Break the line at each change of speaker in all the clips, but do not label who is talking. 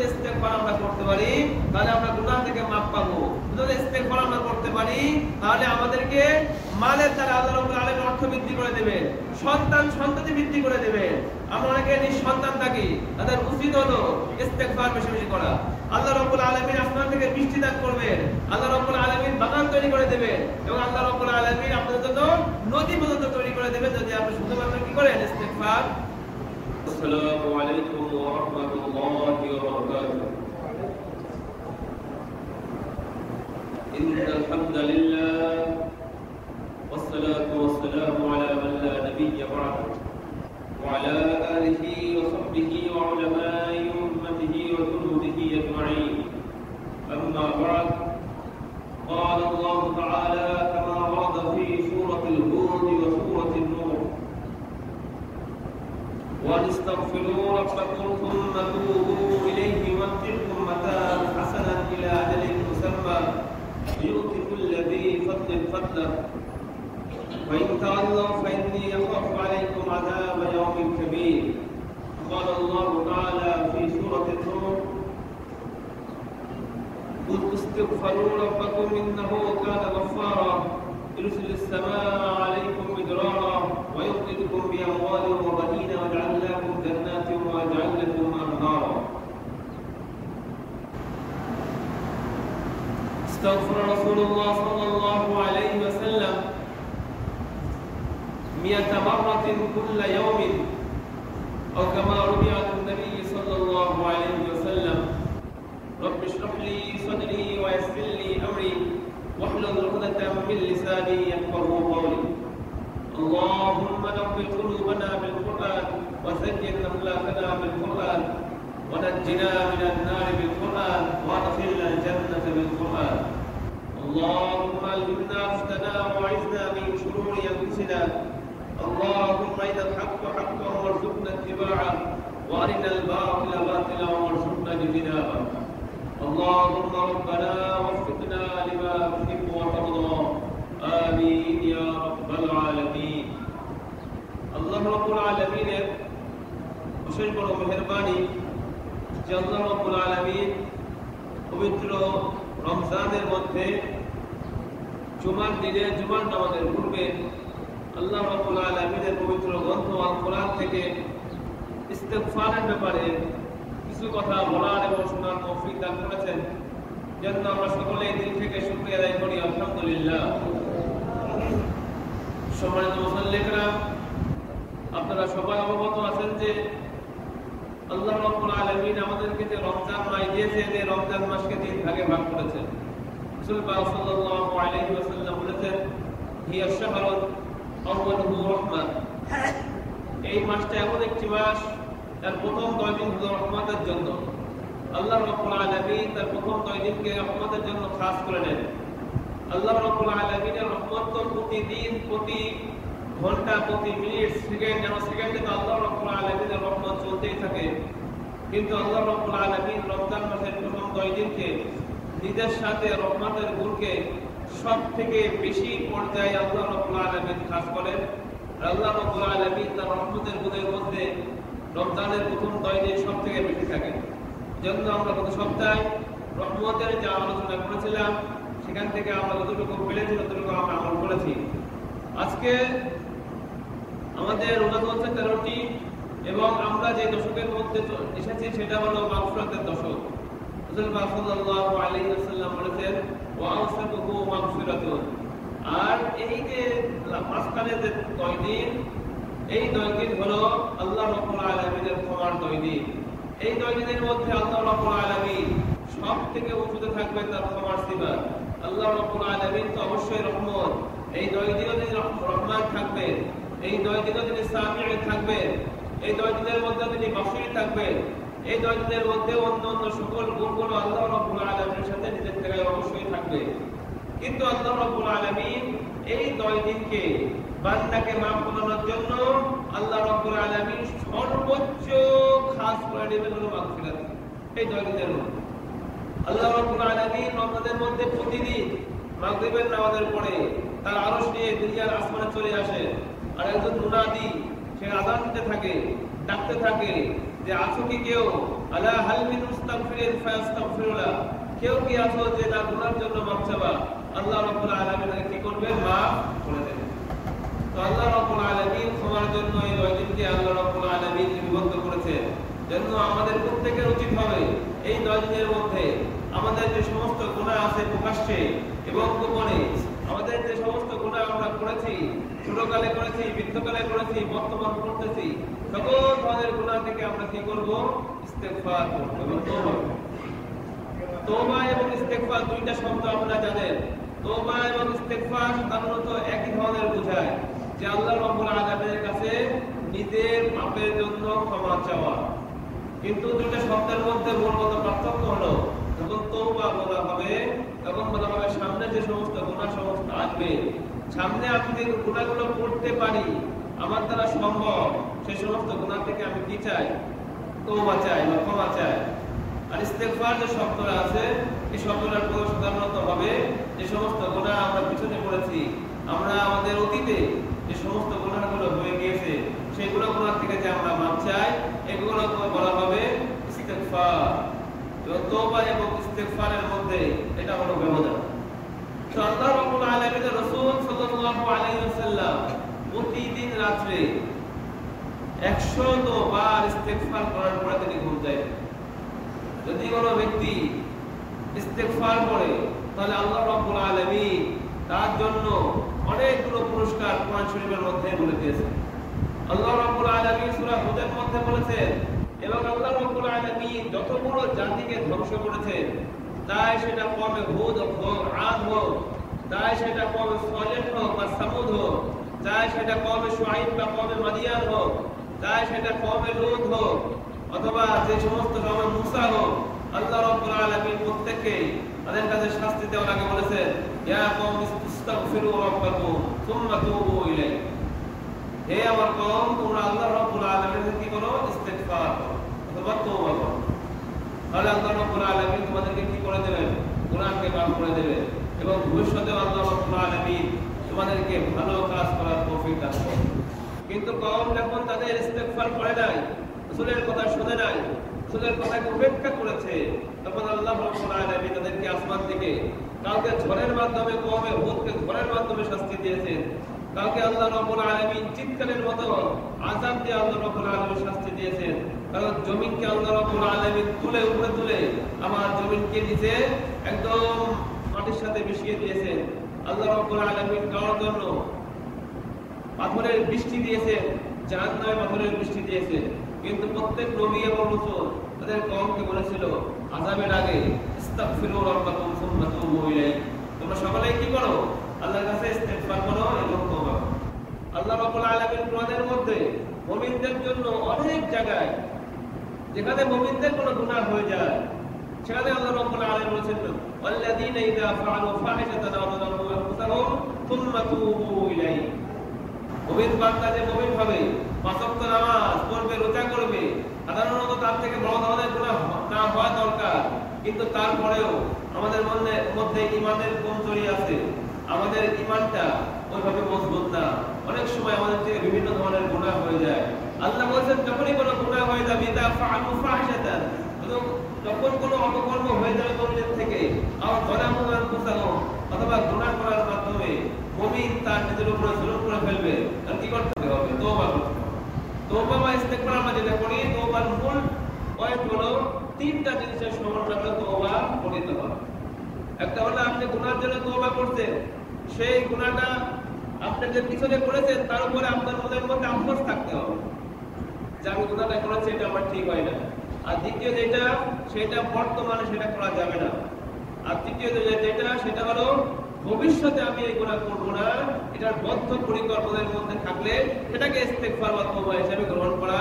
ইস্তেগফার আমরা করতে পারি তাহলে আমরা গুনাহ থেকে মাফ পাবো। যদি ইস্তেগফার আমরা করতে পারি তাহলে আমাদেরকে মালের দ্বারা আল্লাহ রাব্বুল আলামিন অর্থ বৃদ্ধি করে দিবেন, সন্তান বৃদ্ধি করে দিবেন। আমরা অনেকে নিঃসন্তান থাকি, তাদের উচিত হলো ইস্তেগফার বেশি বেশি করা। আল্লাহ রাব্বুল আলামিন আসমান থেকে বৃষ্টি দান করবেন, আল্লাহ রাব্বুল আলামিন বাগান তৈরি করে দিবেন এবং আল্লাহ রাব্বুল আলামিন আপনাদের জন্য নদী পর্যন্ত তৈরি করে দিবেন যদি আপনি শুধুমাত্র কি করেন ইস্তেগফার।
السلام عليكم ورحمة الله وبركاته. إن الحمد لله والصلاة والسلام على من لا نبي بعده وعلى آله وصحبه وعلماء أمته وجنوده أجمعين. أما بعد، قال الله تعالى كما ورد في سورة الهود وسورة النور: واستغفروا ربكم ثم توبوا إليه يمتعكم متاعا حسنا إلى أجل مسمى يؤتي كل ذي فضل فضله وإن تولوا فإني أخاف عليكم عذاب يوم كبير. قال الله تعالى في سورة النور: قل استغفروا ربكم إنه كان غفارا يرسل السماء عليكم مدرارا ويمددكم بأموال وبنين ويجعل لكم جنات ويجعل لكم أنهارا. استغفر رسول الله صلى الله عليه وسلم 100 مرة كل يوم أو كما روي عن النبي صلى الله عليه وسلم: رب اشرح لي صدري ويسر لي أمري واحلل عقدة من لساني يفقهوا قولي. اللهم نقض قلوبنا بالقرآن وزين أخلاقنا بالقرآن ونجنا من النار بالقرآن وادخلنا الجنة بالقرآن. اللهم ألهمنا رشدنا وأعذنا من شرور أنفسنا. اللهم أرنا الحق حقا وارزقنا اتباعه وأرنا الباطل باطلا وارزقنا اجتنابه. اللهم ربنا وفقنا لما تحب وترضى. آمين يا رب العالمين. আল্লাহ রাব্বুল আলামিনের অশেষ বড় মেহেরবানি যে আল্লাহ রাব্বুল আলামিন পবিত্র রমজানের মধ্যে জুমার দিনে জুমার নামাজের পূর্বে আল্লাহ রাব্বুল আলামিনের পবিত্র গ্রন্থ আল কোরআন থেকে ইস্তেগফারের ব্যাপারে কিছু কথা বলার এবং শোনার তৌফিক দান করেছেন। যেন আমরা সকলে দিল থেকে শুকরিয়া আদায় করি আলহামদুলিল্লাহ। সম্মানিত মুসল্লিরা, আপনারা সবাই অবগত আছেন যে আল্লাহ রাব্বুল আলামিন আমাদেরকে যে রমজান মাস দিয়েছেন, এই রমজান মাসকে 3 ভাগে ভাগ করেছেন। রাসূল পাক সাল্লাল্লাহু আলাইহি ওয়াসাল্লাম বলেছেন, হিয়া শাহরুন আউয়ালুহু রাহমাহ। এই মাসটা এমন একটি মাস, তার প্রথম 10 দিন হলো রহমতের জন্য। আল্লাহ রাব্বুল আলামিন তার প্রথম 10 দিনকে রহমতের জন্য খাস করে নেন। আল্লাহ রাব্বুল আলামিনের রহমত তো প্রতিদিন, প্রতি ঘন্টা, প্রতি মিনিট, সেকেন্ড, যেন সেকেন্ডে তো আল্লাহ রাব্বুল আলামিনের রহমত চলতেই থাকে। কিন্তু আল্লাহ রাব্বুল আলামিন রমজান মাসের প্রথম 10 দিনকে নিজের সাথে রহমতের গুণকে সব থেকে বেশি পর্যায়ে আল্লাহ রাব্বুল আলামিন খাস করেন। আল্লাহ রাব্বুল আলামিন তার রহমতের গুণের মধ্যে রমজানের প্রথম 10 দিন সব থেকে বেশি থাকে। জন্য আমরা গত সপ্তাহে রহমতের যে আলোচনা করেছিলাম, সেখান থেকে আমরা যতটুকু পেরেছি ততটুকু আমরা আমল করেছি। আজকে আমাদের রোজা চলছে 13টি এবং আমরা যে দশকের মধ্যে এসেছি সেটা হলো মাগফিরাতের দশক। রাসূল পাক সাল্লাল্লাহু আলাইহি ওয়াসাল্লাম বলেছেন, ওয়া আওসাতুহু মাগফিরাতুন। আর এই যে মাঝখানে যে 9 দিন, এই 9 দিন হলো আল্লাহ রাব্বুল আলামিনের ক্ষমার 9 দিন। এই 9 দিনের মধ্যে আল্লাহ রাব্বুল আলামিন সব থেকে উঁচুতে থাকবে তার ক্ষমার সিফাত। আল্লাহ রাব্বুল আলামিন তো অবশ্যই রহমত। এই 9 দিনও তিনি রহমান থাকবেন, এই 9 দিনও তিনি সামিঈ থাকবেন, এই 9 দিনের মধ্যে তিনি বাসীর থাকবেন, এই 9 দিনের মধ্যে অন্যান্য সকল গুণগুলো আল্লাহ রাব্বুল আলামিনের সাথে নিজের জায়গায় অবশ্যই থাকবে। কিন্তু আল্লাহ রাব্বুল আলামিন এই 9 দিনকে বান্দাকে মাফ করানোর জন্য আল্লাহ রাব্বুল আলামিন সর্বোচ্চ খাস করে নেবেন হলো মাগফিরাত। এই 9 দিনের মধ্যে আল্লাহ রাব্বুল আলামিন রমজানের মধ্যে প্রতিদিন মাগরিবের নামাজের পরে তার আরশ নিয়ে দুনিয়ার আসমানে চলে আসে। আর একজন মুনাদি সে আযান দিতে থাকে, ডাকতে থাকে, যে আছো কি কেউ আলা হাল মিন মুস্তাগফিরিন ফায়াস্তাগফিরুলা, কেউ কি আছো যে তার গুনার জন্য মাফ চাবা, আল্লাহ রাব্বুল আলামিন তাকে কি করবে, মাফ করে দেবে। তো আল্লাহ রাব্বুল আলামিন ক্ষমার জন্য এই 9 দিনকে আল্লাহ রাব্বুল আলামিন নিবন্ধ করেছেন। জন্য আমাদের প্রত্যেকের উচিত হবে এই 9 দিনের মধ্যে আমাদের যে সমস্ত গুনাহ আছে প্রকাশ্যে এবং গোপনে, আমাদের যে সমস্ত গুনাহ আমরা করেছি, ছোটকালে করেছি, বৃদ্ধকালে করেছি, বর্তমান করতেছি, সকল ধরনের গুনাহ থেকে আমরা কি করব, ইস্তেগফার করব এবং তওবা করব। তওবা এবং ইস্তেগফার দুইটা শব্দ আপনারা জানেন। তওবা এবং ইস্তেগফার সাধারণত একই ধরনের বোঝায় যে আল্লাহ রাব্বুল আলামিনের কাছে নিজের পাপের জন্য ক্ষমা চাওয়া। কিন্তু দুইটা শব্দের মধ্যে মূলগত পার্থক্য হলো, যখন তওবা বলা হবে তখন বলা হবে সামনে যে সমস্ত গুনাহ সমস্ত আসবে, সামনে আমি যে গুনাহগুলো করতে পারি, আমার দ্বারা সম্ভব, সেই সমস্ত গুনাহ থেকে আমি কি চাই, তওবা চাই বা ক্ষমা চাই। আর ইস্তেগফার যে শব্দটা আছে, এই শব্দটার প্রয়োগ সাধারণত হবে যে সমস্ত গুনাহ আমরা পিছনে করেছি, আমরা আমাদের অতীতে যে সমস্ত গুনাহগুলো হয়ে গিয়েছে, সেই গুনাহ থেকে যে আমরা মাফ চাই, এগুলোকে বলা হবে ইস্তেগফার। তওবা এবং ইস্তেগফারের মধ্যে এটা হলো ব্যবধান। তো আল্লাহ রাব্বুল আলামিনের রাসূল সাল্লাল্লাহু আলাইহি ওয়াসাল্লাম প্রতিদিন রাতে 100 বার ইস্তেগফার করার পরে তিনি ঘুম যাবেন। যদি কোনো ব্যক্তি ইস্তেগফার করে তাহলে আল্লাহ রাব্বুল আলামিন তার জন্য অনেকগুলো পুরস্কার কোরআন শরীফের মধ্যে বলে দিয়েছেন। আল্লাহ রাব্বুল আলামিন সূরা হুদের মধ্যে বলেছেন, এবং আল্লাহ রাব্বুল আলামিন যতগুলো জাতিকে ধ্বংস করেছেন, তাই সেটা কওমে হুদ হোক, আদ হোক, তাই সেটা কওমে সালেহ হোক বা সামুদ হোক, তাই সেটা কওমে শুআইব বা কওমে মাদিয়ান হোক, তাই সেটা কওমে লূত হোক, অথবা যে সমস্ত কওমে মুসা হোক, আল্লাহ রাব্বুল আলামিন প্রত্যেককে তাদের কাছে শাস্তি দেওয়ার আগে বলেছেন, ইয়া কওম ইস্তাগফিরু রাব্বাকুম সুম্মা তুবু ইলাইহি, হে আমার কওম তোমরা আল্লাহ রাব্বুল আলামিনের কি করো, ইস্তেগফার করো অথবা তওবা করো। তাহলে আল্লাহ রাব্বুল আলামিন তোমাদেরকে কি করে দেবেন, গুনাহকে মাফ করে দেবেন, এবং ভবিষ্যতে আল্লাহ রাব্বুল আলামিন তোমাদেরকে ভালো কাজ করার তৌফিক দান করবেন। কিন্তু কওম যখন তাদের ইস্তেগফার করে নাই, রাসূলের কথা শুনে নাই, রাসূলের কথাকে উপেক্ষা করেছে, তখন আল্লাহ রাব্বুল আলামিন তাদেরকে আসমান থেকে কাউকে ঝড়ের মাধ্যমে, কওমে হুদকে ঝড়ের মাধ্যমে শাস্তি দিয়েছেন, কাউকে আল্লাহ রাব্বুল আলামিন চিৎকারের মতো আযাব দিয়ে আল্লাহ রাব্বুল আলামিন শাস্তি দিয়েছেন, কারণ জমিনকে আল্লাহ রাব্বুল আলামিন উপরে তুলে আমার জমিনকে নিচে একদম মাটির সাথে মিশিয়ে দিয়েছেন। আল্লাহ রাব্বুল আলামিন কারোর জন্য পাথরের বৃষ্টি দিয়েছেন, জাহান্নামে পাথরের বৃষ্টি দিয়েছেন। কিন্তু প্রত্যেক নবী এবং রাসূল তাদের কওমকে বলেছিল আযাবের আগে ইস্তাগফিরু রাব্বাকুম সুম্মা তুবু ইলাইহি, তোমরা সকলেই কি করো, আল্লাহর কাছে ইস্তেগফার করো এবং তওবা করো। আল্লাহ রাব্বুল আলামিন কোরআনের মধ্যে মুমিনদের জন্য অনেক জায়গায় যেখানে মুমিনদের কোনো গুনাহ হয়ে যায়, সেখানে আল্লাহ রাব্বুল আলামিন বলেছেন, ওয়াল্লাযীনা ইযা ফাআলু ফাহিশাতান আও যালামু আনফুসাহুম সুম্মা তুবু ইলাইহি, মুমিন বান্দা যে মুমিন হবে, পাঁচ ওয়াক্ত নামাজ পড়বে, রোজা করবে, সাধারণত তার থেকে বড় ধরনের গুনাহ না হওয়া দরকার, কিন্তু তারপরেও আমাদের মধ্যে ঈমানের কমজোরি আছে, আমাদের ঈমানটা ওইভাবে মজবুত না, অনেক সময় আমাদের থেকে বিভিন্ন ধরনের গুনাহ হয়ে যায়। আল্লাহ বলেছেন যখনই কোনো গুনাহ হয়ে যাবে, ইযা ফাআলু ফাহিশাতান, যখন কোনো অপকর্ম হয়ে যাবে মুমিনের থেকে, আও যালামু আনফুসাহুম, অথবা গুনাহ করার মাধ্যমে মুমিন তার নিজের উপরে জুলুম করে ফেলবে, তার কি করতে হবে, তওবা করতে হবে। তওবা বা ইস্তেগফার আমরা যেটা করি, তওবার মূল পয়েন্ট হলো তিনটা জিনিসের সমন্বয়ে তওবা করতে হবে। একটা হলো আপনি গুনাহের জন্য তওবা করছেন, সেই গুনাহটা আপনি যে পিছনে করেছেন তার উপরে আপনার মনের মধ্যে আফসোস থাকতে হবে যে আমি গুনাহটা করেছি, এটা আমার ঠিক হয় না। আর দ্বিতীয় যেটা, সেটা বর্তমানে সেটা করা যাবে না। আর তৃতীয় যেটা, সেটা হলো ভবিষ্যতে আমি এই গুনাহ করব না, এটার বদ্ধ পরিকল্পনার মধ্যে থাকলে সেটাকে ইস্তেগফার বা তওবা হিসেবে গ্রহণ করা।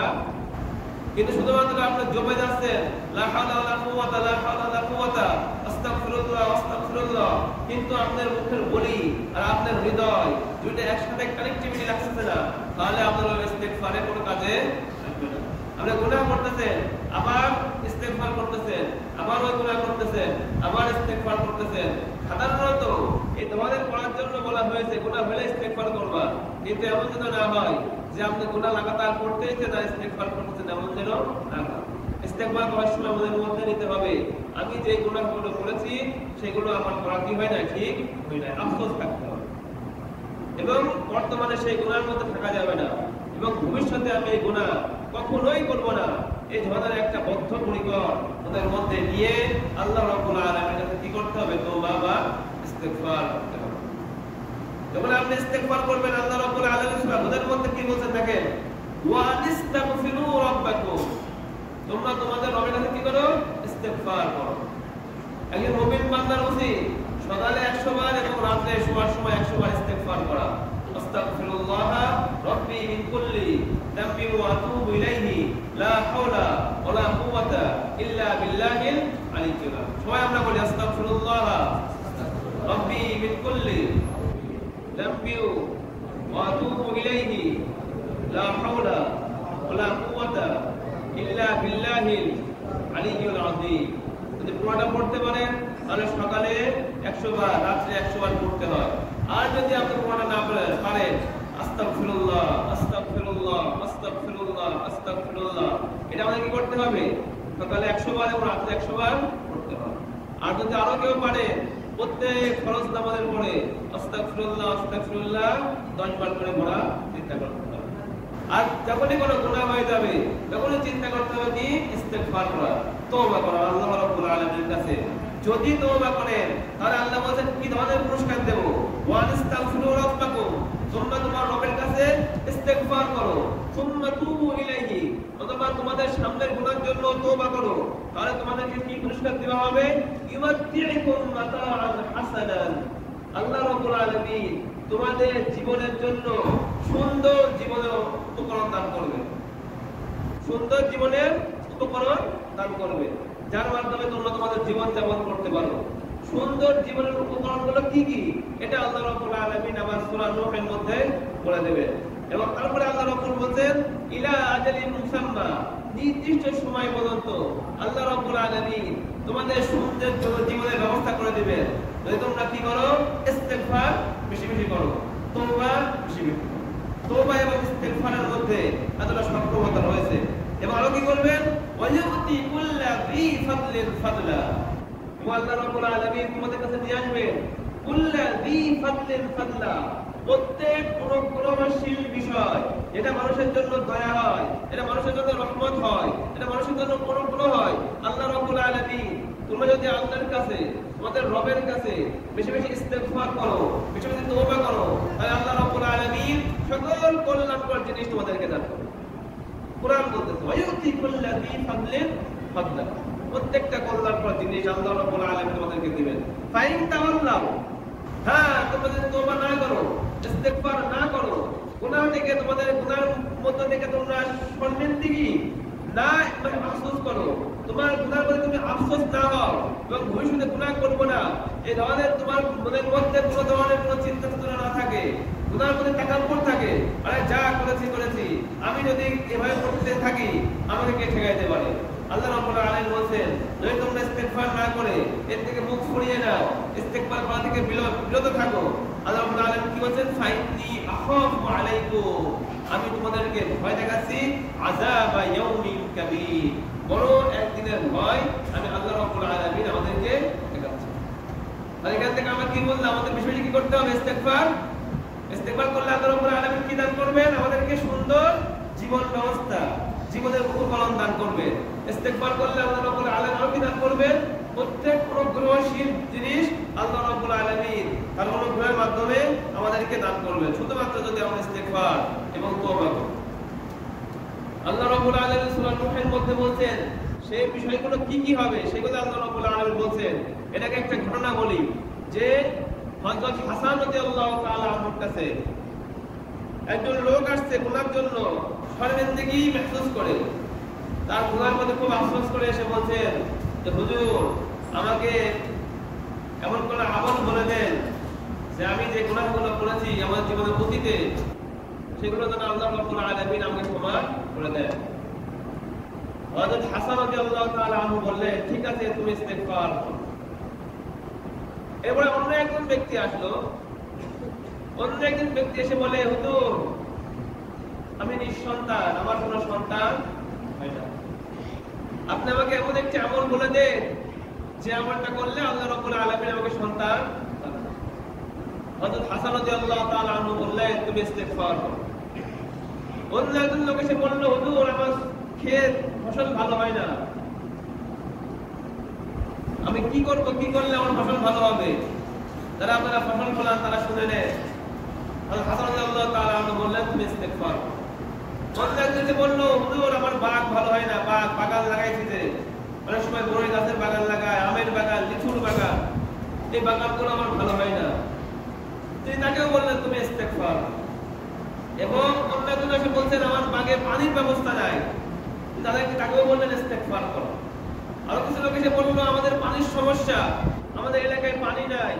কিন্তু শুধুমাত্র আপনি জমে যাচ্ছেন লা হাওলা ওয়ালা কুওয়াতা, লা হাওলা ওয়ালা কুওয়াতা, আস্তাগফিরুল্লাহ আস্তাগফিরুল্লাহ, কিন্তু আপনার মুখের বলি আর আপনার হৃদয় দুইটা একসাথে কানেক্টিভিটি রাখতেছে না, তাহলে আপনার ইস্তেগফারে কোনো কাজে লাগবে না। আপনি গুনাহ করতেছেন, আবার ইস্তেগফার করতেছেন, আবার ওই গুনাহ করতেছেন, আবার ইস্তেগফার করতেছেন। সাধারণত এই তোমাদের করার জন্য বলা হয়েছে গুনাহ হলে ইস্তেগফার করবা, কিন্তু এমন যেন না হয় যে আপনি গুনাহ লাগাতার করতেছেন না ইস্তেগফার করতেছেন এমন যেন না হয়। ইস্তেগফার করার সময় আমাদের মধ্যে নিতে হবে আমি যে গুনাহগুলো করেছি সেগুলো আমার করা কি হয় না, ঠিক হয় না, আফসোস থাকতে হবে। এবং বর্তমানে সেই গুনাহের মধ্যে থাকা যাবে না এবং ভবিষ্যতে আমি এই গুনাহ কখনোই করব না, এই ধরনের একটা বদ্ধপরিকর ওদের মধ্যে নিয়ে আল্লাহ রাব্বুল আলামিনের কাছে কি করতে হবে, তওবা বা ইস্তেগফার করতে হবে। যখন আপনি ইস্তেগফার করবেন আল্লাহ রাব্বুল আলামিন সূরা হুদের মধ্যে কি বলেছেন দেখেন, ওয়া নিস্তাগফিরু রাব্বাকুম, তোমরা তোমাদের রবের কাছে কি করো, ইস্তেগফার করো। একজন মুমিন বান্দার উচিত সকালে 100 বার এবং রাতে শোয়ার সময় 100 বার ইস্তেগফার করা। আস্তাগফিরুল্লাহ রাব্বি মিন কুল্লি যামবি ওয়া আতুবু ইলাইহি লা হাওলা ওয়ালা কুওয়াতা ইল্লা বিল্লাহিল আলিয়্যিল আযীম। সবাই আমরা বলি আস্তাগফিরুল্লাহ রাব্বি মিন কুল্লি যামবি ওয়া আতুবু ইলাইহি লা হাওলা ওয়ালা কুওয়াতা ইল্লা বিল্লাহিল আলিয়্যিল আযীম। যদি পুরোটা পড়তে পারেন তাহলে সকালে 100 বার, রাতে 100 বার পড়তে হয়। আর যদি আপনি পুরোটা না পারেন আস্তাগফিরুল্লাহ আস্তাগফিরুল্লাহ আস্তাগফিরুল্লাহ আস্তাগফিরুল্লাহ, এটা আমাদের কি করতে হবে, সকালে 100 বার এবং রাতে 100 বার পড়তে হবে। আর যদি আরো কেউ পারে প্রত্যেক ফরজ নামাজের পরে আস্তাগফিরুল্লাহ আস্তাগফিরুল্লাহ 10 বার করে পড়া চিন্তা করতে হবে। আর যখনই কোনো গুনাহ হয়ে যাবে তখনই চিন্তা করতে হবে কি, ইস্তেগফার করা, তওবা করা আল্লাহ রাব্বুল আলামিনের কাছে। যদি তওবা করেন তাহলে আল্লাহ বলেন কি ধরনের পুরস্কার দেব, ওয়া নিস্তাগফিরু রাব্বাকুম, তোমরা তোমার রবের কাছে ইস্তেগফার করো, সুম্মা তুবু ইলাইহি, অথবা তোমাদের সামনের গুনাহের জন্য তওবা করো, তাহলে তোমাদেরকে কি পুরস্কার দেওয়া হবে, ইউমাত্তিউকুম মাতাআন হাসানান, আল্লাহ রাব্বুল আলামিন তোমাদের জীবনের জন্য সুন্দর জীবনের উপকরণ দান করবে, সুন্দর জীবনের উপকরণ দান করবে, যার মাধ্যমে তোমরা তোমাদের জীবন যাপন করতে পারো। সুন্দর জীবনের উপকরণগুলো কি কি, এটা আল্লাহ রাব্বুল আলামিন আবার সূরা নূহের মধ্যে বলে দেবেন। এবং তারপরে আল্লাহ রাব্বুল বলেন ইলা আজালিন মুসাম্মা, নির্দিষ্ট সময় পর্যন্ত আল্লাহ রাব্বুল আলামিন তোমাদের সুন্দর জীবনের ব্যবস্থা করে দিবেন যদি তোমরা কি করো, ইস্তেগফার বেশি বেশি করো, তওবা বেশি বেশি করো। তওবা এবং ইস্তেগফারের মধ্যে এতটা সক্ষমতা রয়েছে। এবং আরো কি করবেন, ওয়ায়ুতি কুল্লা ফি ফাদলিন ফাদলা, আল্লাহ রাব্বুল আলামিন তোমাদের কাছে নিয়ে আসবেন কুল্লা ফি ফাদলিন ফাদলা, প্রত্যেক অনুগ্রহশীল বিষয়, এটা মানুষের জন্য দয়া হয়, এটা মানুষের জন্য রহমত হয়, এটা মানুষের জন্য অনুগ্রহ হয়, আল্লাহ রাব্বুল আলামিন তোমরা যদি আল্লাহর কাছে তোমাদের রবের কাছে বেশি বেশি ইস্তেগফার করো, বেশি বেশি তওবা করো, তাহলে আল্লাহ রাব্বুল আলামিন সকল কল্যাণকর জিনিস তোমাদেরকে দান করবে। কুরআন বলতেছে ওয়ায়ুতি কুল্লা ফি ফাদলিন ফাদলা, প্রত্যেকটা কল্যাণকর জিনিস আল্লাহ রাব্বুল আলামিন তোমাদেরকে দিবেন। ফাইন তাওয়াল্লাউ, হ্যাঁ তোমরা যদি তওবা না করো, ইস্তেগফার না করো, গুনাহ থেকে তোমাদের গুনাহের মধ্যে থেকে তোমরা শর্মিন্দগি না আফসোস করো, তোমার গুনাহের প্রতি তুমি আফসোস না হও এবং ভবিষ্যতে গুনাহ করবো না, এই ধরনের তোমার মনের মধ্যে কোনো ধরনের কোনো চিন্তা চেতনা না থাকে, গুনাহের প্রতি তাকাব্বুর থাকে, আরে যা করেছি করেছি, আমি যদি এভাবে করতে থাকি আমাকে কে ঠেকাইতে পারে। আল্লাহ রাব্বুল আলামিন বলেন যদি তোমরা ইস্তেগফার না করে এর থেকে মুখ ফিরিয়ে নাও, ইস্তেগফার করা থেকে বিরত থাকো, আল্লাহ রাব্বুল আলামিন কি বলেন, ফাইন্নী আখাফু আলাইকুম, আমি তোমাদেরকে ভয় দেখাচ্ছি আযাবা ইয়াউমিন কাবীর, বড় একদিনের ভয় আমি আল্লাহ রাব্বুল আলামিন আমাদেরকে দেখাচ্ছি। আর এখান থেকে আমরা কি বললাম, আমাদের বেশি বেশি কি করতে হবে, ইস্তেগফার। ইস্তেগফার করলে আল্লাহ রাব্বুল আলামিন কি দান করবেন, আমাদেরকে সুন্দর জীবন ব্যবস্থা, জীবনের উপকরণ দান করবেন। ইস্তেগফার করলে আল্লাহ রাব্বুল আলামিন কি দান করবেন, প্রত্যেক অনুগ্রহশীল জিনিস আল্লাহ রাব্বুল আলামিন তার অনুগ্রহের মাধ্যমে আমাদেরকে দান করবেন, শুধুমাত্র যদি আমরা ইস্তেগফার এবং তওবা করি। আল্লাহ রাব্বুল আলামিন সূরা নূহের মধ্যে বলেন সেই বিষয়গুলো কি কি হবে, সেগুলো আল্লাহ রাব্বুল আলামিন বলেন। এটাকে একটা ঘটনা বলি যে হযরত হাসান রাদিয়াল্লাহু তাআলা আনহুর কাছে একজন লোক আসছে গুনার জন্য, শর্মিন্দগি महसूस করে, তার গুনার মধ্যে খুব আফসোস করে এসে বলছেন যে হুজুর আমাকে এমন কোন আমল বলে দেন যে আমি যে গুনাহগুলো করেছি আমার জীবনের অতীতে সেগুলো যেন আল্লাহ রাব্বুল আলামিন আমাকে ক্ষমা করে দেন। হযরত হাসান রাদিয়াল্লাহু তাআলা আনহু বললেন ঠিক আছে তুমি ইস্তেগফার করো। এরপরে অন্য একজন ব্যক্তি আসলো, অন্য একজন ব্যক্তি এসে বলে হুজুর
আমি নিঃসন্তান, আমার কোনো সন্তান হয় না। আপনি আমাকে এমন একটি আমল বলে দেন যে আমলটা করলে আল্লাহ রাব্বুল আলামিন আমাকে সন্তান দেন। হযরত হাসান রাদিয়াল্লাহু তাআলা আনহু বললেন, তুমি ইস্তিগফার করো। অন্য একজন লোক এসে বলল, হুজুর আমার ক্ষেত ফসল ভালো হয় না, আমি কি করব, কি করলে আমার ফসল ভালো হবে? যারা আপনারা ফসল ফলান তারা শুনে নেন। হযরত হাসান রাদিয়াল্লাহু তাআলা আনহু বললেন, তুমি ইস্তিগফার করো। অন্য একজন এসে বলল, হুজুর আমার বাগ ভালো হয় না, বাগান লাগাইছি যে, অনেক সময় বড়ই গাছের বাগান লাগায়, আমের বাগান, লিচুর বাগান, এই বাগানগুলো আমার ভালো হয় না। তিনি তাকেও বললেন, তুমি ইস্তিগফার। এবং অন্য একজন এসে বলছেন, আমার বাগে পানির ব্যবস্থা নাই, তাকেও বললেন ইস্তিগফার করো। আরো কিছু লোক এসে বললো, আমাদের পানির সমস্যা, আমাদের এলাকায় পানি নাই,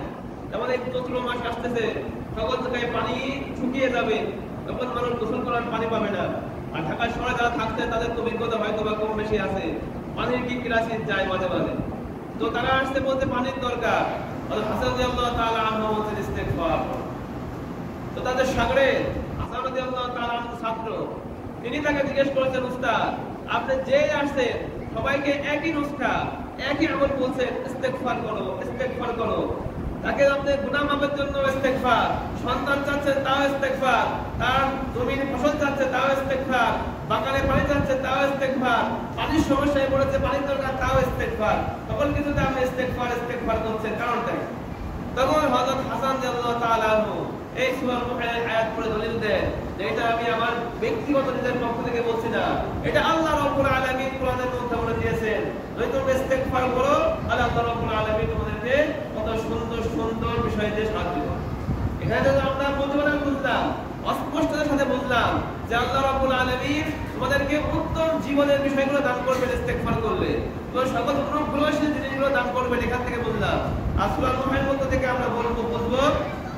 আমাদের চৈত্র মাস আসতেছে, সকল জায়গায় পানি শুকিয়ে যাবে, তখন মানুষ গোসল করার পানি পাবে না। আর ঢাকা শহরে যারা থাকতেন তাদের তো অভিজ্ঞতা হয়তো বা কম বেশি আছে, পানির কি ক্রাইসিস যায় মাঝে মাঝে, তো তারা আসতে বলতে পানির দরকার। হাসান রাদিয়াল্লাহু তাআলা আনহু বলছেন ইস্তিগফার। তো তাদের সাগরে হাসান রাদিয়াল্লাহু তাআলা আনহু ছাত্র, তিনি তাকে জিজ্ঞেস করেছেন, উস্তাদ আপনি যে আসছেন সবাইকে একই নুসখা, একই আমল বলছেন, ইস্তিগফার করো, ইস্তিগফার করো। তাকে আপনি গুনাহ মাফের জন্য ইস্তিগফার, সন্তান চাচ্ছেন তাও ইস্তিগফার, তার জমিনে ফসল চাচ্ছে তাও ইস্তিগফার, বাগানে পানি চাচ্ছে তাও ইস্তিগফার, পানির সমস্যায় পড়েছে পানির দরকার তাও ইস্তিগফার, সকল কিছুতে আপনি ইস্তিগফার ইস্তিগফার করছেন, কারণটা? তখন হযরত হাসান রাদিয়াল্লাহু তাআলা আনহু এই সূরা মুহাম্মাদের আয়াত পড়ে দলিল দেন যে এটা আমি আমার ব্যক্তিগত নিজের পক্ষ থেকে বলছি না, এটা আল্লাহ রাব্বুল আলামিন কোরআনের মধ্যে বলে দিয়েছেন, যদি তোমরা ইস্তিগফার করো তাহলে আল্লাহ রাব্বুল আলামিন তোমাদেরকে কত সুন্দর সুন্দর বিষয় দিয়ে সাহায্য করবেন। এখানে তো আমরা বুঝলাম, অস্পষ্টতার সাথে বুঝলাম যে আল্লাহ রাব্বুল আলামিন তোমাদেরকে উত্তম জীবনের বিষয়গুলো দান করবেন ইস্তিগফার করলে, তো সকল অনুগ্রহশীল জিনিসগুলো দান করবেন, এখান থেকে বুঝলাম। আর সূরা মুহাম্মাদের মধ্যে থেকে আমরা বুঝবো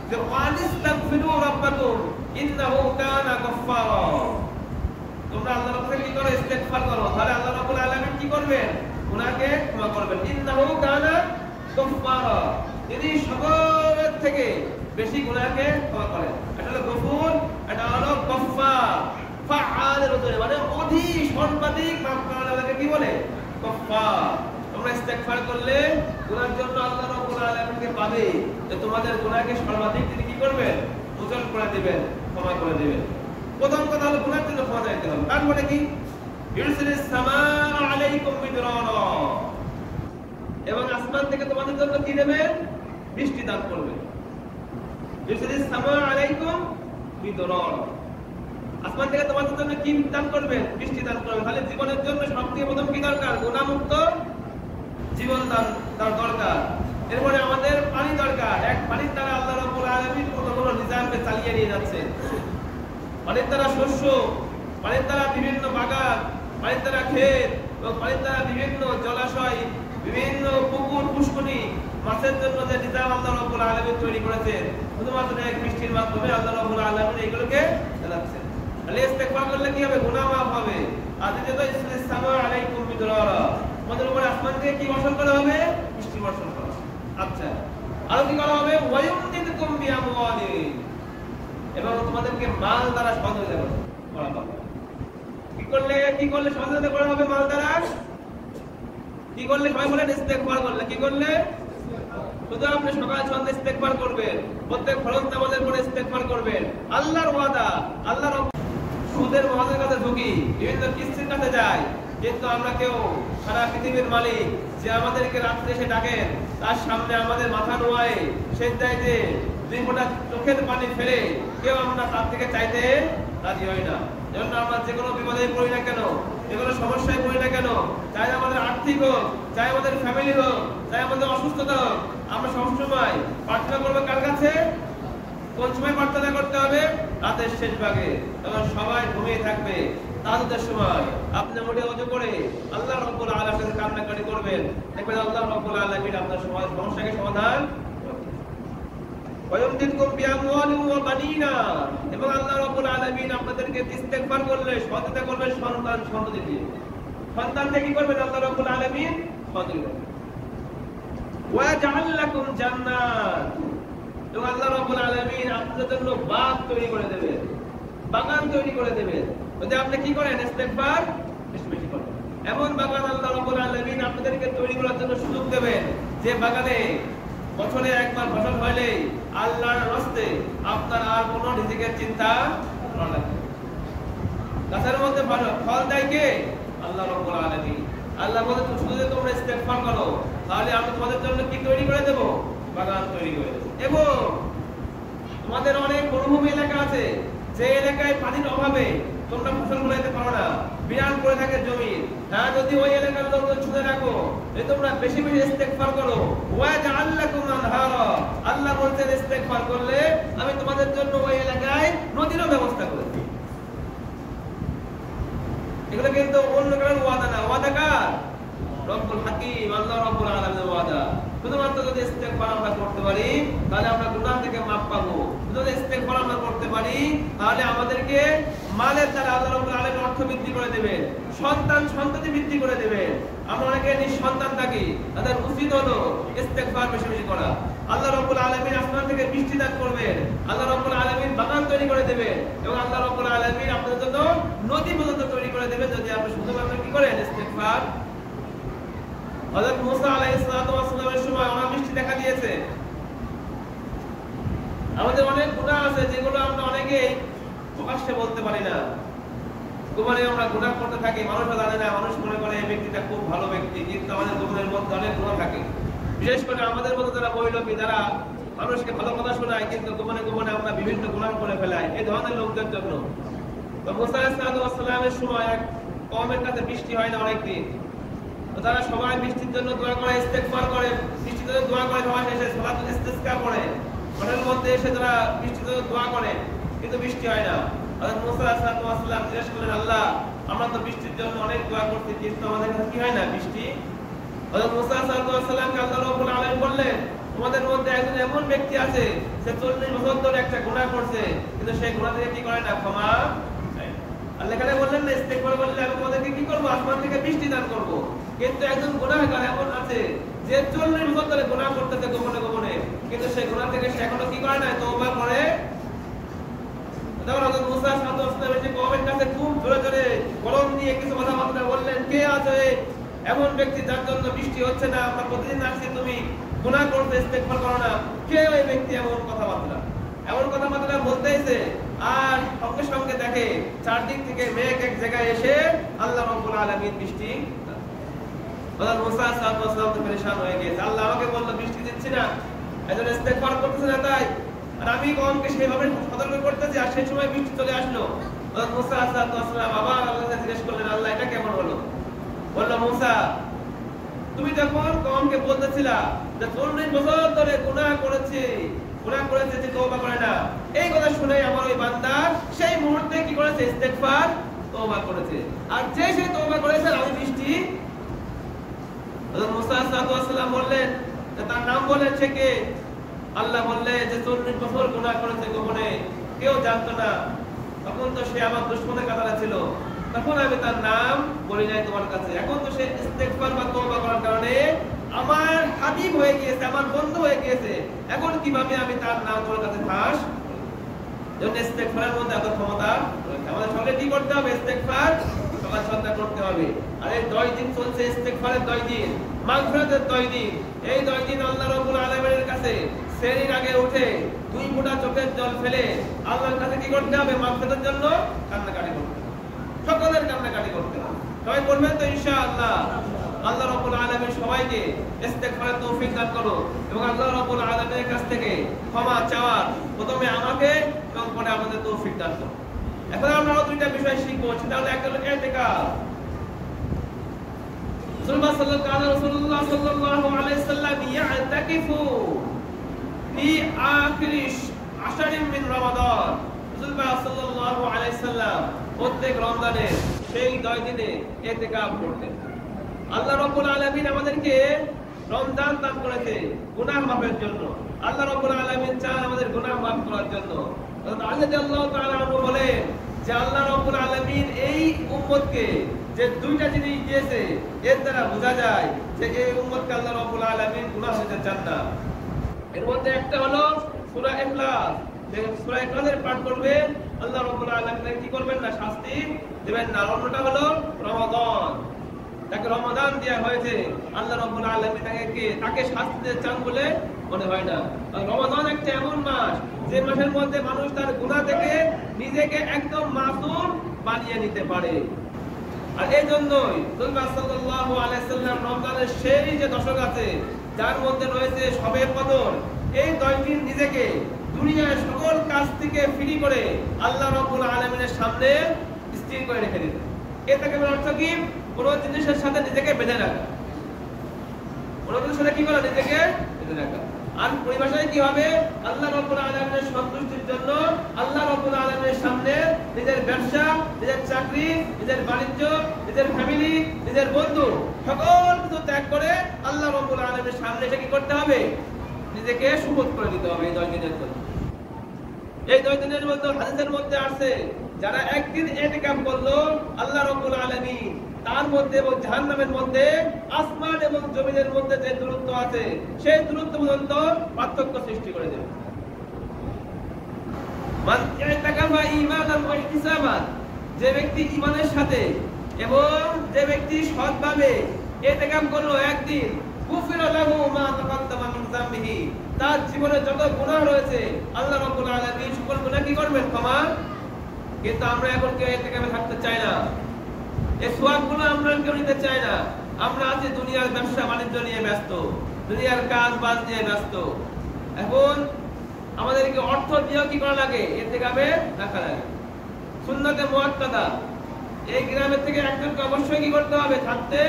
যে ওয়ানিস্তাগফিরু রাব্বাকুম ইন্নাহু কানা গাফফারা, তোমরা আল্লাহর কাছে কি করো, ইস্তিগফার করো, তাহলে আল্লাহ রাব্বুল আলামিন কি করবেন, গুনাহকে ক্ষমা করবেন। ইন্নাহু কানা গাফফারা, তিনি সকলের থেকে বেশি গুনাহকে ক্ষমা করেন। এটা হলো গফুর, এটা হলো গফফার, ফাআলের উত্তরে মানে অধিক সর্বাধিক মাফ করার আল্লাহকে কি বলে, গফফার। তোমরা ইস্তিগফার করলে গুনাহের জন্য আল্লাহ রাব্বুল আলামিনকে পাবে, যে তোমাদের গুনাহকে সর্বাধিক তিনি কি করবেন, মোচন করে দিবেন, ক্ষমা করে দিবেন। প্রথম কথা হলো গুনাহের জন্য ক্ষমা চাইতে হবে। তারপরে কি, ইউরসিলিস সামাআ আলাইকুম মিদরারা, এবং আসমান থেকে তোমাদের জন্য কি দেবেন, বৃষ্টি দান করবেন। ইউরসিলিস সামাআ আলাইকুম মিদরারা, আসমান থেকে তোমাদের জন্য কি দান করবেন, বৃষ্টি দান করবেন। তাহলে জীবনের জন্য সবথেকে প্রথম কি দরকার, গুনাহমুক্ত জীবন দান দরকার। এরপরে আমাদের পানি দরকার, এক পানির দ্বারা আল্লাহ রাব্বুল আলামিন কতগুলো নিজামকে চালিয়ে নিয়ে যাচ্ছে। পানির দ্বারা শস্য, পানির দ্বারা বিভিন্ন বাগান, পানির দ্বারা ক্ষেত, এবং পানির দ্বারা বিভিন্ন জলাশয়, বিভিন্ন পুকুর পুষ্করণী, মাছের জন্য যে নিজাম আল্লাহ রাব্বুল আলামিন তৈরি করেছেন, শুধুমাত্র এক বৃষ্টির মাধ্যমে আল্লাহ রাব্বুল আলামিন এগুলোকে চালাচ্ছেন। তাহলে ইস্তিগফার করলে কি হবে, গুনাহ মাফ হবে। আর দ্বিতীয়ত ইউরসিলিস সামাআ আলাইকুম মিদরারা, তোমাদের উপরে আসমান থেকে কি বর্ষণ করা হবে, বৃষ্টি বর্ষণ করা হবে। আচ্ছা, আরো কি করা হবে, ওয়ায়ুমদিদকুম বিআমওয়ালিন, এবং তোমাদেরকে মাল দ্বারা সহযোগিতা করা হবে। কি করলে সহযোগিতা করা হবে, মাল দ্বারা কি করলে, সবাই বলেন ইস্তিগফার করলে। কি করলে, শুধু আপনি সকাল সন্ধ্যা ইস্তিগফার করবেন, প্রত্যেক ফরজ নামাজের পরে ইস্তিগফার করবেন। আল্লাহর ওয়াদা, আল্লাহর সুদের মহাজের কাছে ঢুকি, বিভিন্ন কিস্তির কাছে যাই, কিন্তু আমরা কেউ সারা পৃথিবীর মালিক যে আমাদেরকে রাত্রে এসে ডাকেন, তার সামনে আমাদের মাথা নোয়ায় সেজদায় যে দুই ফোঁটা চোখের পানি ফেলে কেউ আমরা তার থেকে চাইতে রাজি হই না। যেমন আমরা যে কোনো বিপদে পড়ি না কেন, যে কোনো সমস্যায় পড়ি না কেন, চাই আমাদের আর্থিক হোক, চাই আমাদের ফ্যামিলি হোক, চাই আমাদের অসুস্থতা হোক, আমরা সবসময় প্রার্থনা করবো কার কাছে, কোন সময় প্রার্থনা করতে হবে, রাতের শেষ ভাগে, তখন সবাই ঘুমিয়ে থাকবে। তাহাজ্জুদের সময় আপনি মোটে ওযু করে আল্লাহ রাব্বুল আলামিনের কাছে কান্নাকাটি করবেন, দেখবেন আল্লাহ রাব্বুল আলামিন আপনার সমস্যাকে সমাধান করবেন। ওয়ায়ুমদিদকুম বিআমওয়ালিন ওয়া বানিনা, এবং আল্লাহ রাব্বুল আলামিন আপনাদেরকে ইস্তিগফার করলে সহযোগিতা করবেন সন্তান সন্ততি দিয়ে। সন্তান দিয়ে কি করবেন, আল্লাহ রাব্বুল আলামিন সহযোগিতা করবেন। ওয়া জাআল লাকুম জান্নাত, এবং আল্লাহ রাব্বুল আলামিন আপনাদের জন্য বাগ তৈরি করে দেবেন। বাগান তৈরি করে দেবেন যদি আপনি কি করেন ইস্তেগফার বেশি বেশি করেন। এমন বাগান আল্লাহ রাব্বুল আলামিন আপনাদেরকে তৈরি করার জন্য সুযোগ দেবেন যে বাগানে বছরে একবার ফসল হইলে আল্লাহর রাস্তে আপনার আর কোনো রিজিকের চিন্তা করা লাগবে। গাছের মধ্যে ফল দেয় কে? আল্লাহ রাব্বুল আলামিন। আল্লাহ বলে শুধু যে তোমরা ইস্তেগফার করো তাহলে আমি তোমাদের জন্য কি তৈরি করে দেব? বাগান তৈরি করে দেব। এবং তোমাদের অনেক মরুভূমি এলাকা আছে যে এলাকায় পানির অভাবে তোমরা ফসল ফলাইতে পারো না, বিরান করে থাকে জমি, হ্যাঁ যদি ওই এলাকার লোকজন শুনে রাখো যে তোমরা বেশি বেশি ইস্তেগফার করো ওয়াজআল লাকুম আনহারা, আল্লাহ বলছেন ইস্তেগফার করলে আমি তোমাদের জন্য ওই এলাকায় নদীরও ব্যবস্থা করে দিই। এগুলো কিন্তু অন্য কারোর ওয়াদা না, ওয়াদা কার? রব্বুল হাকিম আল্লাহ রাব্বুল আলামিনের ওয়াদা। শুধুমাত্র যদি ইস্তেগফার আমরা করতে পারি তাহলে আমরা গুনাহ থেকে মাফ পাবো। যদি ইস্তেগফার আমরা করতে পারি তাহলে আমাদেরকে মালের দ্বারা আল্লাহ রাব্বুল আলামিন অর্থ বৃদ্ধি করে দেবেন, সন্তান সন্ততি বৃদ্ধি করে দেবেন। আমরা অনেকে নিঃসন্তান থাকি, তাদের উচিত হলো ইস্তেগফার বেশি বেশি করা। আল্লাহ রাব্বুল আলামিন আসমান থেকে বৃষ্টি দান করবেন, আল্লাহ রাব্বুল আলামিন বাগান তৈরি করে দেবেন এবং আল্লাহ রাব্বুল আলামিন আপনাদের জন্য নদী পর্যন্ত তৈরি করে দেবেন যদি আপনি শুধুমাত্র কি করেন ইস্তেগফার। হযরত মুসা আলাইহিস সালাতু ওয়াস সালামের সময় অনাবৃষ্টি দেখা দিয়েছে। আমাদের অনেক গুনাহ আছে যেগুলো আমরা অনেকেই প্রকাশ্যে বলতে পারি না। গোপনে আমরা গুনাহ করতে থাকি, মানুষও জানে না, মানুষ মনে করে এই ব্যক্তিটা খুব ভালো ব্যক্তি, কিন্তু আমাদের জীবনের মধ্যে অনেক গুনাহ থাকে। বিশেষ করে আমাদের মতো যারা বৈলপী, যারা মানুষকে ভালো কথা শোনায় কিন্তু গোপনে গোপনে আমরা বিভিন্ন গুনাহ করে ফেলাই, এই ধরনের লোকদের জন্য। তো মুসা আলাইহিস সালাতু ওয়াস সালামের সময় এক কওমের কাছে বৃষ্টি হয় না অনেকদিন। তারা সবাই বৃষ্টির জন্য দোয়া করে, ইস্তেগফার করে, বৃষ্টির জন্য দোয়া করে, সবাই এসে সালাতুল ইস্তিসকা পড়ে, ঘরের মধ্যে এসে তারা বৃষ্টির জন্য দোয়া করে, কিন্তু বৃষ্টি হয় না। হযরত মুসা আলাইহিস সালাম জিজ্ঞেস করলেন, আল্লাহ আমরা তো বৃষ্টির জন্য অনেক দোয়া করছি কিন্তু আমাদের কাছে কি হয় না বৃষ্টি? হযরত মুসা আলাইহিস সালামকে আল্লাহ রাব্বুল আলামিন বললেন, তোমাদের মধ্যে একজন এমন ব্যক্তি আছে সে 40 বছর ধরে একটা গুনাহ করছে কিন্তু সেই গুনাহ থেকে কি করে না, ক্ষমা। আল্লাহ এখানে বললেন না ইস্তেগফার করলে আমি তোমাদেরকে কি করব? আসমান থেকে বৃষ্টি দান করব। কিন্তু একজন গুনাহগার এমন আছে যে 40 বছর ধরে গুনাহ করতেছে গোপনে গোপনে, কিন্তু সেই গুনাহ থেকে সে এখনো কি করে না, তওবা করে। তখন হযরত মুসা সাল্লাল্লাহু আলাইহি ওয়াসাল্লাম যে কওমের কাছে খুব জোরে জোরে গরম দিয়ে কিছু কথাবার্তা বললেন, কে আছে এমন ব্যক্তি যার জন্য বৃষ্টি হচ্ছে না? আমরা প্রতিদিন আসছি, তুমি গুনাহ করতে ইস্তেগফার করো না, কে ওই ব্যক্তি? এমন কথাবার্তা বলতেইছে আর সঙ্গে সঙ্গে দেখে চারদিক থেকে মেঘ এক জায়গায় এসে আল্লাহ রাব্বুল আলামিন বৃষ্টি। হযরত মুসা সাল্লাল্লাহু আলাইহি ওয়াসাল্লাম তো পেরেশান হয়ে গেছে, আল্লাহ আমাকে বলল বৃষ্টি দিচ্ছি না, এজন্য ইস্তেগফার করতেছে না, তাই আর আমি কওমকে সেইভাবে সতর্ক করতেছি আর সেই সময় বৃষ্টি চলে আসলো। হযরত মুসা সাল্লাল্লাহু আলাইহি ওয়াসাল্লাম আবার আল্লাহকে জিজ্ঞেস করলেন, আল্লাহ এটা কেমন হলো? বলল, মুসা তুমি যখন কওমকে বলতেছিলা যে 40 বছর ধরে গুনাহ করেছে যে তওবা করে না, এই কথা শুনে আমার ওই বান্দা সেই মুহূর্তে কি করেছে? ইস্তেগফার, তওবা করেছে। আর যে সে তওবা করেছে আমি বৃষ্টি। হযরত মুসা সাল্লাল্লাহু আলাইহি ওয়াসাল্লাম বললেন, তার নাম বলেন সে কে? আল্লাহ বললেন যে 40 বছর গুনাহ করেছে গোপনে, কেউ জানতো না, তখন তো সে আমার দুশমনের কাতারে ছিল, তখন আমি তার নাম বলি নাই তোমার কাছে। এখন তো সে ইস্তেগফার বা তওবা করার কারণে আমার হাবিব হয়ে গিয়েছে, আমার বন্ধু হয়ে গিয়েছে, এখন কিভাবে আমি তার নাম তোমার কাছে ফাঁস? জন্য ইস্তেগফারের মধ্যে এত ক্ষমতা রয়েছে। আমাদের সঙ্গে কি করতে হবে? ইস্তেগফার সকাল সন্ধ্যা করতে হবে। আর এই 10 দিন চলছে ইস্তেগফারের 10 দিন, মাগফিরাতের 10 দিন। এই 10 দিন আল্লাহ রাব্বুল আলামিনের কাছে সেহরির আগে উঠে 2 ফোঁটা চোখের জল ফেলে আল্লাহর কাছে কি করতে হবে? মাগফিরাতের জন্য কান্নাকাটি করতে হবে, সকলের কান্নাকাটি করতে হবে। সবাই বলবেন তো ইনশাআল্লাহ? আল্লাহ রাব্বুল আলামিন সবাইকে ইস্তেগফারের তৌফিক দান করো এবং আল্লাহ রাব্বুল আলামিনের কাছ থেকে ক্ষমা চাওয়ার প্রথমে আমাকে এবং পরে আমাদের তৌফিক দান করো। এখন আমরা আরো দুইটা বিষয় শিখবো, সেটা হলো একটা হলো ইতিকাফ। রাসূলুল্লাহ সাল্লাল্লাহু আলাইহি সাল্লাম ইয়াতাকিফু ফি আখিরিশ আশারিন মিন রমাদান। রাসূলুল্লাহ সাল্লাল্লাহু আলাইহি সাল্লাম প্রত্যেক রমজানে সেই 10 দিনে ইতিকাফ করতেন। আল্লাহ রাব্বুল আলামিন আমাদেরকে রমজান দান করেছে গুনাহ মাফের জন্য। আল্লাহ রাব্বুল আলামিন চান আমাদের গুনাহ মাফ করার জন্য। আল্লাহ রাদিয়াল্লাহু তাআলা আনহু বলেন যে আল্লাহ রাব্বুল আলামিন এই উম্মতকে যে দুইটা জিনিস দিয়েছে, এর দ্বারা বোঝা যায় যে এই উম্মতকে আল্লাহ রাব্বুল আলামিন গুনাহ হতে চান না। এর মধ্যে একটা হলো সূরা ইখলাস। যে সূরা ইখলাসের পাঠ করবে আল্লাহ রাব্বুল আলামিন কি করবেন না, শাস্তি দিবেন না। অন্যটা হলো রমাদান, তাকে রমাদান দেয়া হয়েছে, আল্লাহ রাব্বুল আলামিন তাকে শাস্তি দিতে চান বলে মনে হয় না। রমাদান একটা এমন মাস যে মাসের মধ্যে মানুষ তার গুনাহ থেকে নিজেকে একদম মাসুম বানিয়ে নিতে পারে। আর এই জন্যই রাসূলুল্লাহ সাল্লাল্লাহু আলাইহি ওয়াসাল্লাম রমজানের সেই যে দশক আছে যার মধ্যে রয়েছে শবে কদর, এই 10 দিন নিজেকে দুনিয়ার সকল কাজ থেকে ফ্রি করে আল্লাহ রাব্বুল আলামিনের সামনে স্থির করে রেখে দিতে। এটাকে অর্থ কি, কোন জিনিসের সাথে নিজেকে বেঁধে রাখা, কোন জিনিসের সাথে কি করা, নিজেকে বেঁধে রাখা। আর পরিভাষায় কি হবে, আল্লাহ রাব্বুল আলামিনের সন্তুষ্টির জন্য আল্লাহ রাব্বুল আলামিনের সামনে নিজের ব্যবসা, নিজের চাকরি, নিজের বাণিজ্য, নিজের ফ্যামিলি, নিজের বন্ধু সকল কিছু ত্যাগ করে আল্লাহ রাব্বুল আলামিনের সামনে এসে কি করতে হবে, নিজেকে সুবোধ করে দিতে হবে। এই 10 দিনের জন্য, এই 10 দিনের মধ্যে হাদিসের মধ্যে আসছে যারা একদিন ইতিকাফ করলো আল্লাহ রাব্বুল আলামিন তার মধ্যে এবং জাহান্নামের মধ্যে আসমান এবং জমিনের মধ্যে যে দূরত্ব আছে সেই দূরত্ব পর্যন্ত পার্থক্য সৃষ্টি করে দেবে। মান ইতিকাফা ঈমানান ওয়া ইহতিসাবান, যে ব্যক্তি ঈমানের সাথে এবং যে ব্যক্তি সৎভাবে ইতিকাফ করলো একদিন, গুফিরা লাহু মা তাকাদ্দামা মিন যামবিহি, তার জীবনে যত গুনাহ রয়েছে আল্লাহ রাব্বুল আলামিন সকল গুনাহ কি করবেন, ক্ষমা। কিন্তু আমরা এখন কেউ ইতিকাফে থাকতে চাই না, এই সওয়াবগুলো আমরা কেউ নিতে চাই না। আমরা আছি দুনিয়ার ব্যবসা বাণিজ্য নিয়ে ব্যস্ত, দুনিয়ার কাজ বাজ নিয়ে ব্যস্ত। এখন আমাদেরকে অর্থ দিয়েও কি করা লাগে, ইতিকাফে রাখা লাগে। সুন্নাতে মুআক্কাদা, এই গ্রামের থেকে একজনকে অবশ্যই কি করতে হবে, থাকতে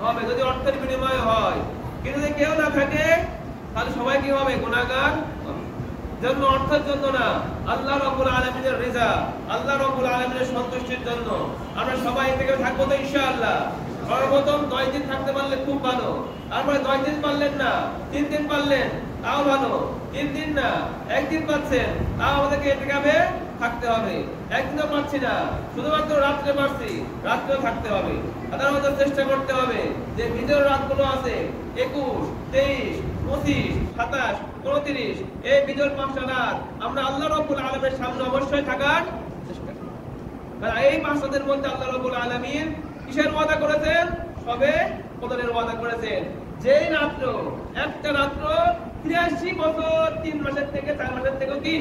হবে, যদি অর্থের বিনিময় হয়। কিন্তু যদি কেউ না থাকে তাহলে সবাই কি হবে, গুনাহগার হবে। জন্য অর্থের জন্য না, আল্লাহ রাব্বুল আলামিনের রিজা, আল্লাহ রাব্বুল আলামিনের সন্তুষ্টির জন্য আমরা সবাই থেকে থাকবো তো ইনশাআল্লাহ। সর্বপ্রথম 10 দিন থাকতে পারলে খুব ভালো, তারপরে 10 দিন পারলেন না, 3 দিন পারলেন তাও ভালো, 3 দিন না 1 দিন পাচ্ছেন তাও আমাদেরকে ইতিকাফে থাকতে হবে। একদিনও পাচ্ছি না, শুধুমাত্র রাত্রে পারছি, রাত্রেও থাকতে হবে। সাধারণত চেষ্টা করতে হবে যে বিজয় রাতগুলো আছে 21, 23, 25, 27, 29, এই বিজয় 5টা রাত আমরা আল্লাহ রাব্বুল আলামিনের সামনে অবশ্যই থাকার চেষ্টা করব। কারণ এই 5 রাতের মধ্যে আল্লাহ রাব্বুল আলামিন কিসের ওয়াদা করেছেন, সবে কদরের ওয়াদা করেছেন। যেই রাত্র, একটা রাত্র 83 বছর 3 মাসের থেকে 4 মাসের থেকে কি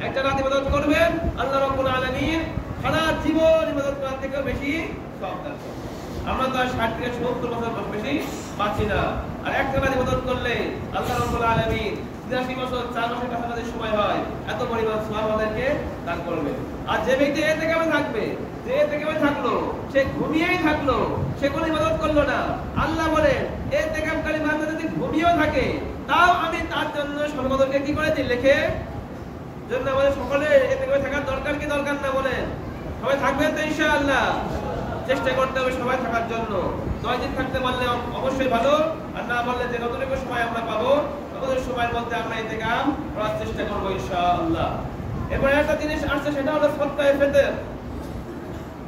একটা রাত ইবাদত করবেন, আল্লাহ রাব্বুল আলামিন সারা জীবন ইবাদত করার থেকে বেশি সওয়াব দান করবেন। আমরা তো 60 থেকে 70 বছর বেশি পাচ্ছি না, আর একটা রাত ইবাদত করলে আল্লাহ রাব্বুল আলামিন 83 বছর 4 মাসের কাছাকাছি সময় হয়, এত পরিমাণ সওয়াব আমাদেরকে দান করবেন। আর যে ব্যক্তি ইতিকাফে থাকবে, যে ইতিকাফে থাকলো সে ঘুমিয়েই থাকলো, সে কোনো ইবাদত করলো না, আল্লাহ বলেন ইতিকাফকারী বান্দা যদি ঘুমিয়েও থাকে তাও আমি তার জন্য সর্বদাকে কি করেছি, লিখে। জন্য আমাদের সকলে ইতিকাফে থাকার দরকার কি দরকার না, বলেন সবাই থাকবেন তো ইনশাআল্লাহ। চেষ্টা করতে হবে সবাই থাকার জন্য। 10 দিন থাকতে পারলে অবশ্যই ভালো, আর না পারলে যে যতটুকু সময় আমরা পাবো ততটুকু সময়ের মধ্যে আমরা ইতিকাফ করার চেষ্টা করবো ইনশাআল্লাহ। এরপর একটা জিনিস আসছে, সেটা হলো সদকায়ে ফিতর।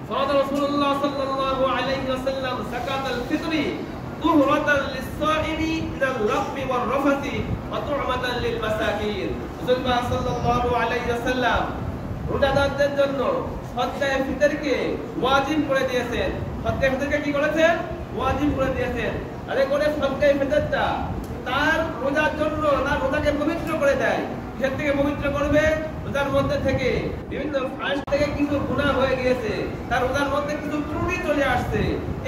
ফরদ রাসূলুল্লাহ সাল্লাল্লাহু আলাইহি ওয়াসাল্লাম যাকাতুল ফিতরি তুহরাতান লিস-সাইমি মিনাল লাগবি ওয়ার রাফাতি ওয়া তু'মাতান লিল মাসাকিন। রাসূলুল্লাহ সাল্লাল্লাহু আলাইহি ওয়াসাল্লাম রোজাদারদের জন্য সদকায়ে ফিতরকে ওয়াজিব করে দিয়েছেন। সদকায়ে ফিতরকে কি করেছেন, ওয়াজিব করে দিয়েছেন। আর এই করে সদকায়ে ফিতরটা তার রোজার জন্য, তার রোজাকে পবিত্র করে দেয়। কিসের থেকে পবিত্র করবে, রোজার মধ্যে থেকে বিভিন্ন ফাঁস থেকে কিছু গুনাহ হয়ে গিয়েছে, তার রোজার মধ্যে কিছু ত্রুটি চলে আসছে,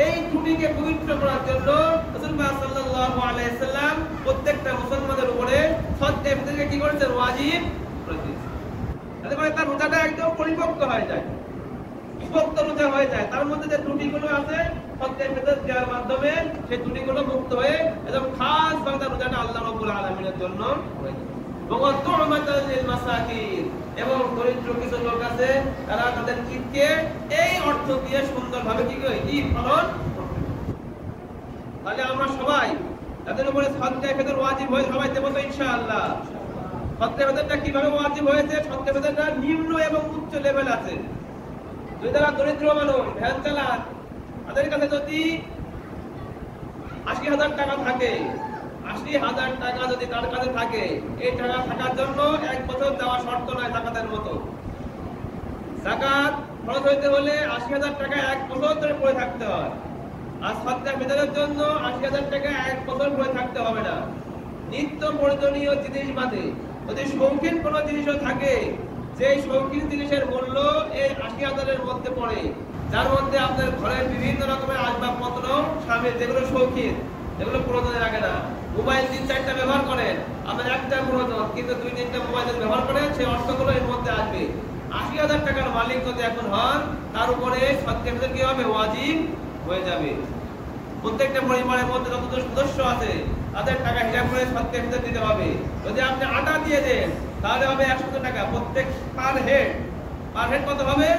এই ত্রুটিকে পবিত্র করার জন্য রাসূলুল্লাহ সাল্লাল্লাহু আলাইহি সাল্লাম প্রত্যেকটা মুসলমানের উপরে সদকায়ে ফিতরকে কি করেছেন, ওয়াজিব করে দিয়েছেন। এতে করে তার রোজাটা একদম পরিপক্ক হয়ে যায়, বিভক্ত রোজা হয়ে যায়। তার মধ্যে যে ত্রুটিগুলো আছে সদকায়ে ফিতর দেওয়ার মাধ্যমে সেই ত্রুটিগুলো মুক্ত হয়ে একদম খাস ভাবে তার রোজাটা আল্লাহ রাব্বুল আলামিনের জন্য হয়ে যায়। এবং দরিদ্র কিছু লোক আছে তারা তাদের ঈদকে এই অর্থ দিয়ে সুন্দরভাবে কি পালন করবে। তাহলে আমরা সবাই তাদের উপরে সদকায়ে ফিতর ওয়াজিব হয়ে সবাই দেব তো ইনশাআল্লাহ। সদকায়ে ফিতরটা কিভাবে ওয়াজিব হয়েছে, সদকায়ে ফিতরটা নিম্ন এবং উচ্চ লেভেল আছে। যদি তারা দরিদ্র মানুষ, ভ্যান চালান, তাদের কাছে যদি 80,000 টাকা থাকে, 80,000 টাকা যদি তার কাছে থাকে, এই টাকা থাকার জন্য 1 বছর দেওয়া শর্ত নয় জাকাতের মতো। যাকাত খরচ হইতে হলে ৮০,০০০ টাকা ১ বছর ধরে পড়ে থাকতে হয়। আর সদকা ফিতরের জন্য ৮০,০০০ টাকা ১ বছর পড়ে থাকতে হবে না। নিত্য প্রয়োজনীয় জিনিস বাদে যদি শৌখিন কোনো জিনিসও থাকে, যে শৌখিন জিনিসের মূল্য এই ৮০,০০০-এর মধ্যে পড়ে, যার মধ্যে আপনার ঘরের বিভিন্ন রকমের আসবাবপত্র শামিল, যেগুলো শৌখিন, যেগুলো প্রয়োজনে লাগে না। মোবাইল ৩-৪টা ব্যবহার করেন, আপনার একটা প্রয়োজন, কিন্তু ২-৩টা মোবাইল ব্যবহার করেন, সেই অর্থগুলো এর মধ্যে আসবে। ৮০,০০০ টাকার মালিক যদি এখন হন, তার উপরে সদকা ফিতর কি হবে? ওয়াজিব হয়ে যাবে। প্রত্যেকটা পরিবারের মধ্যে যত সদস্য আছে তাদের টাকা হিসাব করে সদকা ফিতর দিতে হবে। যদি আপনি আটা দিয়ে দেন তাহলে হবে ১০০ টাকা প্রত্যেক পার হেড। পার হেড কত হবে?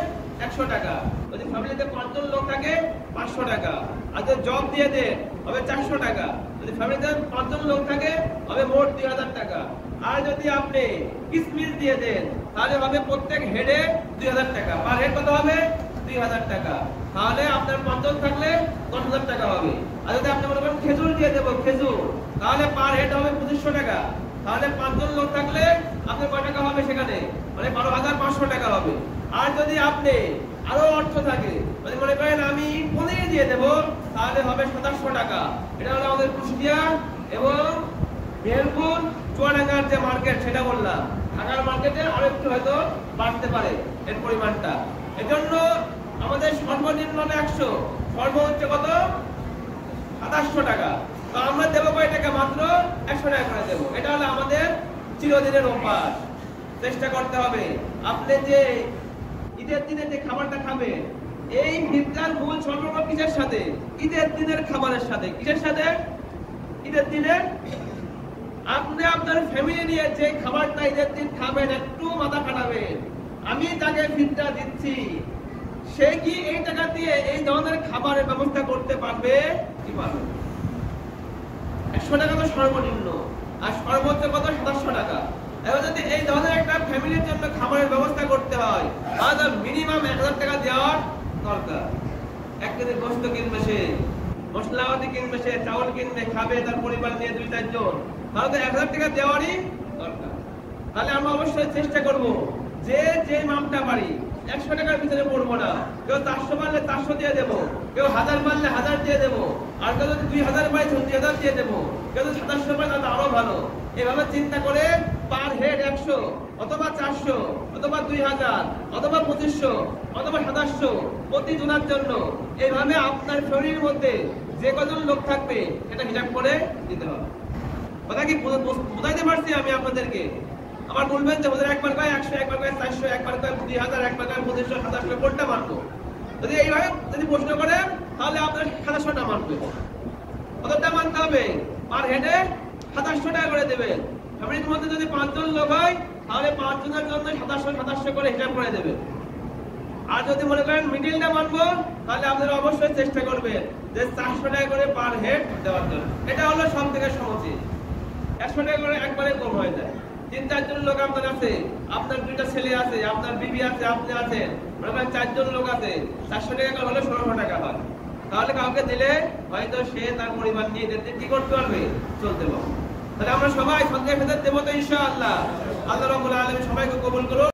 ১০০ টাকা। যদি ফ্যামিলিতে ৫ জন লোক থাকে ৫০০ টাকা। আর যদি জব দিয়ে দেন হবে ৪০০ টাকা। যদি ফ্যামিলিতে ৫ জন লোক থাকে হবে মোট ২০০০ টাকা। আর যদি আপনি কিসমিস দিয়ে দেন তাহলে হবে প্রত্যেক হেডে ২০০০ টাকা। পার হেড কত হবে? ২০০০ টাকা। তাহলে আপনার ৫ জন থাকলে ১০,০০০ টাকা হবে। আর যদি আপনি মনে করেন খেজুর দিয়ে দেবো, খেজুর, তাহলে পার হেড হবে ২৫০০ টাকা। তাহলে ৫ জন লোক থাকলে আপনার কয় টাকা হবে সেখানে? মানে ১২,৫০০ টাকা হবে। আর যদি আপনি আরো অর্থ থাকে, যদি মনে করেন আমি পনির দিয়ে দেবো, তাহলে হবে ২৭০০ টাকা। এটা হলো আমাদের কুষ্টিয়া এবং মেহেরপুর চুয়াডাঙ্গার যে মার্কেট সেটা বললাম। ঢাকার মার্কেটে আরো একটু হয়তো বাড়তে পারে এর পরিমাণটা। এজন্য আমাদের সর্বনিম্ন ১০০, সর্বোচ্চ কত? ২৭০০ টাকা। তো আমরা দেবো কয় টাকা? মাত্র ১০০ টাকা করে দেবো। এটা হলো আমাদের চিরদিনের অভ্যাস। চেষ্টা করতে হবে আপনি যে ঈদের দিনে যে খাবারটা খাবেন, এই ফিতরার মূল সম্পর্ক কিসের সাথে? ঈদের দিনের খাবারের সাথে। কিসের সাথে? ঈদের দিনে আপনি আপনার ফ্যামিলি নিয়ে যে খাবারটা ঈদের দিন খাবেন, একটু মাথা খাটাবেন, আমি যাকে ফিতরা দিচ্ছি সে কি এই টাকা দিয়ে এই ধরনের খাবারের ব্যবস্থা করতে পারবে কি পারবে? ১০০ টাকা তো সর্বনিম্ন, আর সর্বোচ্চ কত? ২৭০০ টাকা। এবার যদি এই ধরনের একটা ফ্যামিলির জন্য খাবারের ব্যবস্থা করতে হয়, তাহলে মিনিমাম ১০০০ টাকা দেওয়ার দরকার। ১ কেজি গোশত কিনবে সে, মশলাপাতি কিনবে সে, চাউল কিনবে, খাবে তার পরিবার নিয়ে ২-৪ জন, তাহলে ১০০০ টাকা দেওয়ারই দরকার। তাহলে আমরা অবশ্যই চেষ্টা করব যে মাপটা পারি ১০০ টাকার ভিতরে পড়বো না। কেউ ৪০০ পারলে ৪০০ দিয়ে দেবো, কেউ ১০০০ পারলে ১০০০ দিয়ে দেবো, আর কেউ যদি ২০০০ পাই ২০০০ দিয়ে দেবো, কেউ যদি ২৭০০ পাই তাহলে আরো ভালো। এভাবে চিন্তা করে পার হেড ১০০ অথবা ৪০০ অথবা ২০০০ অথবা ২৫০০ অথবা ২৭০০ প্রতি জনের জন্য এইভাবে আপনার ফ্যামিলির মধ্যে যে কজন লোক থাকবে এটা হিসাব করে দিতে হবে। কথা কি বুঝাইতে পারছি আমি আপনাদেরকে? আবার বলবেন যে ওদের একবার কয় ১০০, একবার কয় ৪০০, একবার কয় ২০০০, একবার কয় ২৫০০, ২৭০০, কোনটা মানবো? যদি এইভাবে যদি প্রশ্ন করেন তাহলে আপনার ২৭০০টা মানবে। কতটা মানতে হবে? পার হেডে ২৭০০ টাকা করে দেবেন। ফ্যামিলির মধ্যে যদি ৫ জন লোক হয় তাহলে ৫ জনের জন্য ২৭০০ করে হিসাব করে দেবেন। আর যদি মনে করেন মিডিলটা মানবো তাহলে আপনারা অবশ্যই চেষ্টা করবেন যে ৪০০ টাকা করে পার হেড দেওয়ার জন্য। এটা হলো সব থেকে সহজে। ১০০ টাকা করে একবারে কম হয়ে যায়। ৩-৪ জন লোক আপনার আছে, আপনার ২টা ছেলে আছে, আপনার বিবি আছে, আপনি আছেন, মনে করেন ৪ জন লোক আছে, ৪০০ টাকা হলে ১৬০০ টাকা হয়। তাহলে কাউকে দিলে হয়তো সে তার পরিবার নিয়ে কি করতে পারবে? চলতে পারবে। তাহলে আমরা সবাই সদকা ফিতর দেবো তো ইনশাআল্লাহ। আল্লাহ রাব্বুল আলামিন সবাইকে কবুল করুন।